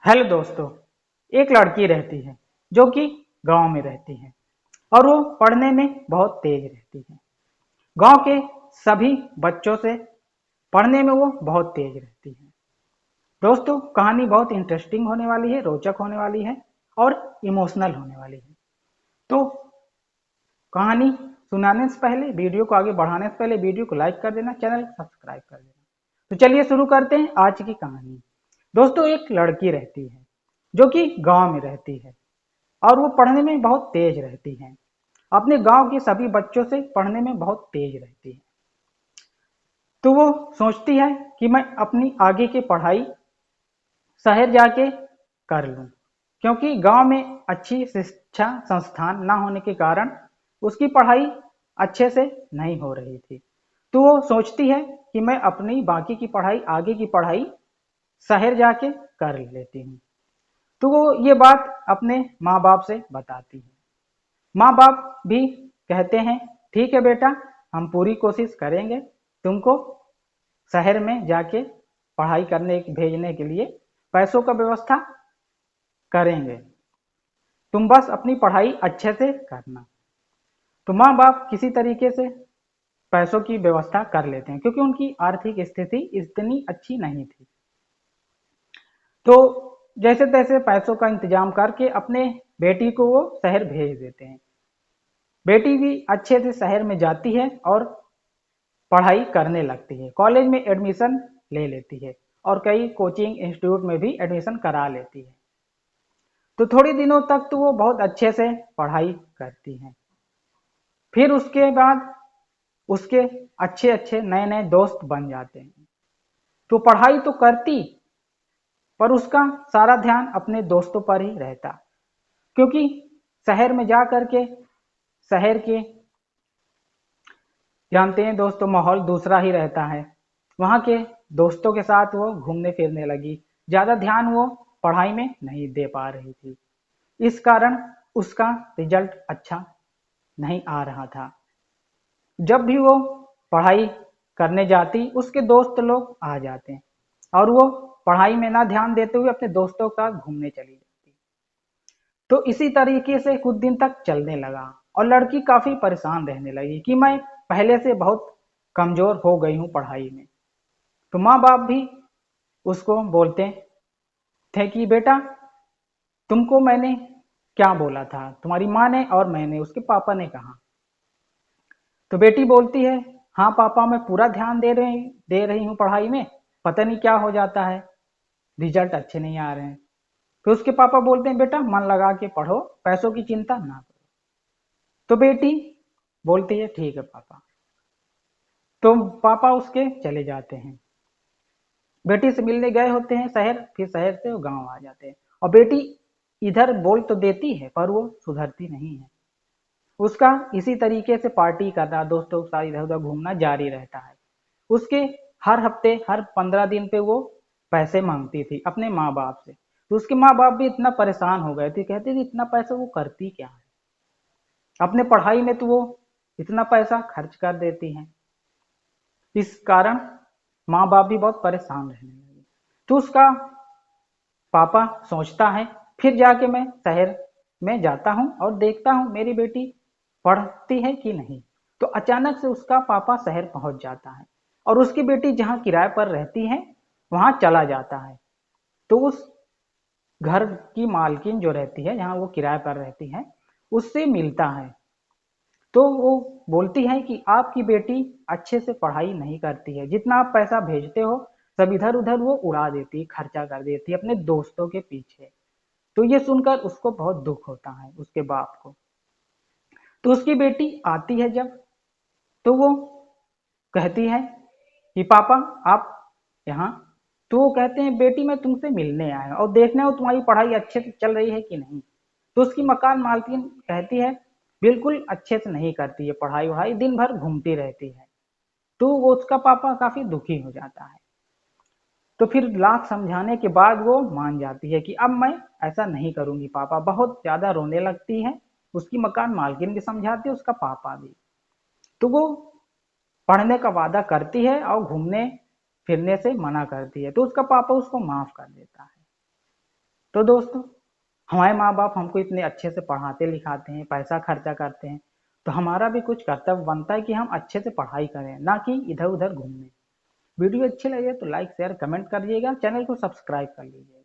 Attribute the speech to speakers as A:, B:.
A: Hello दोस्तों। एक लड़की रहती है जो कि गांव में रहती है और वो पढ़ने में बहुत तेज रहती है। गांव के सभी बच्चों से पढ़ने में वो बहुत तेज रहती है। दोस्तों, कहानी बहुत इंटरेस्टिंग होने वाली है, रोचक होने वाली है और इमोशनल होने वाली है। तो कहानी सुनाने से पहले, वीडियो को आगे बढ़ाने से पहले वीडियो को लाइक कर देना, चैनल को सब्सक्राइब कर देना। तो चलिए शुरू करते हैं आज की कहानी। दोस्तों, एक लड़की रहती है जो कि गांव में रहती है और वो पढ़ने में बहुत तेज रहती है। अपने गांव के सभी बच्चों से पढ़ने में बहुत तेज रहती है। तो वो सोचती है कि मैं अपनी आगे की पढ़ाई शहर जाके कर लूं, क्योंकि गांव में अच्छी शिक्षा संस्थान ना होने के कारण उसकी पढ़ाई अच्छे से नहीं हो रही थी। तो वो सोचती है कि मैं अपनी बाकी की पढ़ाई, आगे की पढ़ाई शहर जाके कर लेती हूँ। तो वो ये बात अपने माँ बाप से बताती है। माँ बाप भी कहते हैं, ठीक है बेटा, हम पूरी कोशिश करेंगे तुमको शहर में जाके पढ़ाई करने भेजने के लिए पैसों का व्यवस्था करेंगे, तुम बस अपनी पढ़ाई अच्छे से करना। तो माँ बाप किसी तरीके से पैसों की व्यवस्था कर लेते हैं, क्योंकि उनकी आर्थिक स्थिति इतनी अच्छी नहीं थी। तो जैसे तैसे पैसों का इंतजाम करके अपने बेटी को वो शहर भेज देते हैं। बेटी भी अच्छे से शहर में जाती है और पढ़ाई करने लगती है। कॉलेज में एडमिशन ले लेती है और कई कोचिंग इंस्टीट्यूट में भी एडमिशन करा लेती है। तो थोड़े दिनों तक तो वो बहुत अच्छे से पढ़ाई करती है। फिर उसके बाद उसके अच्छे अच्छे नए नए दोस्त बन जाते हैं। तो पढ़ाई तो करती, पर उसका सारा ध्यान अपने दोस्तों पर ही रहता, क्योंकि शहर में जा करके शहर के, जानते हैं दोस्तों, माहौल दूसरा ही रहता है। वहाँ के दोस्तों के साथ वो घूमने फिरने लगी, ज़्यादा ध्यान वो पढ़ाई में नहीं दे पा रही थी। इस कारण उसका रिजल्ट अच्छा नहीं आ रहा था। जब भी वो पढ़ाई करने जाती, उसके दोस्त लोग आ जाते हैं और वो पढ़ाई में ना ध्यान देते हुए अपने दोस्तों का घूमने चली जाती। तो इसी तरीके से कुछ दिन तक चलने लगा और लड़की काफ़ी परेशान रहने लगी कि मैं पहले से बहुत कमज़ोर हो गई हूँ पढ़ाई में। तो माँ बाप भी उसको बोलते थे कि बेटा, तुमको मैंने क्या बोला था, तुम्हारी माँ ने और मैंने, उसके पापा ने कहा। तो बेटी बोलती है, हाँ पापा, मैं पूरा ध्यान दे रही हूँ पढ़ाई में, पता नहीं क्या हो जाता है, रिजल्ट अच्छे नहीं आ रहे हैं। तो उसके पापा बोलते हैं, बेटा मन लगा के पढ़ो, पैसों की चिंता ना करो। तो बेटी बोलती है, ठीक है पापा। तो पापा उसके चले जाते हैं, बेटी से मिलने गए होते हैं शहर, फिर शहर से वो गांव आ जाते हैं। और बेटी इधर बोल तो देती है, पर वो सुधरती नहीं है। उसका इसी तरीके से पार्टी करना, दोस्तों के साथ इधर उधर घूमना जारी रहता है। उसके हर हफ्ते, हर 15 दिन पे वो पैसे मांगती थी अपने माँ बाप से। तो उसके माँ बाप भी इतना परेशान हो गए थे, कहते थे इतना पैसा वो करती क्या है, अपने पढ़ाई में तो वो इतना पैसा खर्च कर देती हैं। इस कारण माँ बाप भी बहुत परेशान रहने लगे। तो उसका पापा सोचता है, फिर जाके मैं शहर में जाता हूँ और देखता हूँ मेरी बेटी पढ़ती है कि नहीं। तो अचानक से उसका पापा शहर पहुंच जाता है और उसकी बेटी जहाँ किराए पर रहती है वहां चला जाता है। तो उस घर की मालकिन जो रहती है, जहाँ वो किराए पर रहती है, उससे मिलता है। तो वो बोलती है कि आपकी बेटी अच्छे से पढ़ाई नहीं करती है, जितना आप पैसा भेजते हो सब इधर उधर वो उड़ा देती, खर्चा कर देती है अपने दोस्तों के पीछे। तो ये सुनकर उसको बहुत दुख होता है, उसके बाप को। तो उसकी बेटी आती है जब, तो वो कहती है कि पापा आप यहाँ। तो वो कहते हैं, बेटी मैं तुमसे मिलने आया और देखने हो तुम्हारी पढ़ाई अच्छे से चल रही है कि नहीं। तो उसकी मकान मालकिन कहती है, बिल्कुल अच्छे से नहीं करती है पढ़ाई वढ़ाई, दिन भर घूमती रहती है। तो वो उसका पापा काफी दुखी हो जाता है। तो फिर लाख समझाने के बाद वो मान जाती है कि अब मैं ऐसा नहीं करूंगी पापा। बहुत ज्यादा रोने लगती है, उसकी मकान मालकिन भी समझाती है, उसका पापा भी। तो वो पढ़ने का वादा करती है और घूमने फिरने से मना करती है। तो उसका पापा उसको माफ कर देता है। तो दोस्तों, हमारे माँ बाप हमको इतने अच्छे से पढ़ाते लिखाते हैं, पैसा खर्चा करते हैं, तो हमारा भी कुछ कर्तव्य बनता है कि हम अच्छे से पढ़ाई करें, ना कि इधर उधर घूमें। वीडियो अच्छी लगे तो लाइक शेयर कमेंट करिएगा, चैनल को सब्सक्राइब कर लीजिए।